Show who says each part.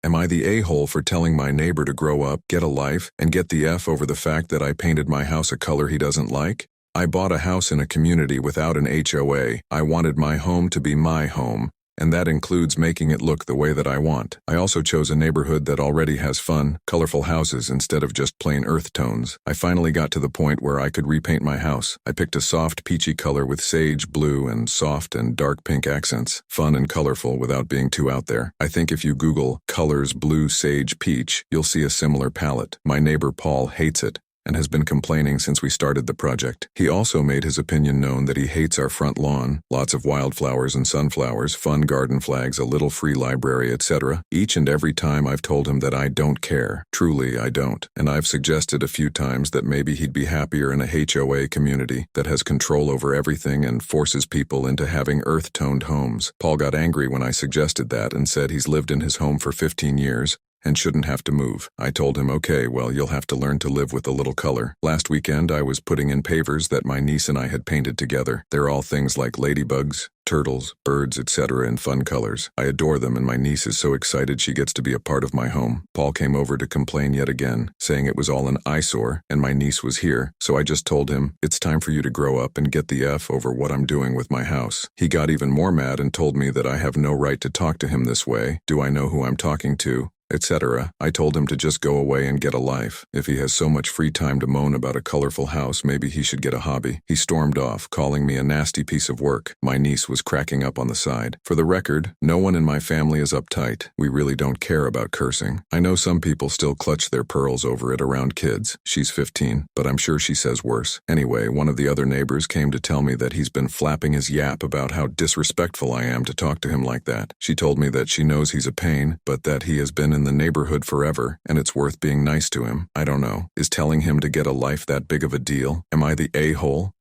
Speaker 1: Am I the a-hole for telling my neighbor to grow up, get a life, and get the F over the fact that I painted my house a color he doesn't like? I bought a house in a community without an HOA. I wanted my home to be my home, and that includes making it look the way that I want. I also chose a neighborhood that already has fun, colorful houses instead of just plain earth tones. I finally got to the point where I could repaint my house. I picked a soft peachy color with sage blue and soft and dark pink accents. Fun and colorful without being too out there. I think if you Google colors blue sage peach, you'll see a similar palette. My neighbor Paul hates it and has been complaining since we started the project. He also made his opinion known that he hates our front lawn, lots of wildflowers and sunflowers, fun garden flags, a little free library, etc. Each and every time I've told him that I don't care. Truly, I don't. And I've suggested a few times that maybe he'd be happier in a HOA community that has control over everything and forces people into having earth-toned homes. Paul got angry when I suggested that and said he's lived in his home for 15 years and shouldn't have to move. I told him, okay, well, you'll have to learn to live with a little color. Last weekend, I was putting in pavers that my niece and I had painted together. They're all things like ladybugs, turtles, birds, etc. in fun colors. I adore them, and my niece is so excited she gets to be a part of my home. Paul came over to complain yet again, saying it was all an eyesore and my niece was here, so I just told him, it's time for you to grow up and get the F over what I'm doing with my house. He got even more mad and told me that I have no right to talk to him this way. Do I know who I'm talking to? Etc. I told him to just go away and get a life. If he has so much free time to moan about a colorful house, maybe he should get a hobby. He stormed off, calling me a nasty piece of work. My niece was cracking up on the side. For the record, no one in my family is uptight. We really don't care about cursing. I know some people still clutch their pearls over it around kids. She's 15, but I'm sure she says worse. Anyway, one of the other neighbors came to tell me that he's been flapping his yap about how disrespectful I am to talk to him like that. She told me that she knows he's a pain, but that he has been in the neighborhood forever, and it's worth being nice to him. I don't know. Is telling him to get a life that big of a deal? Am I the a-hole?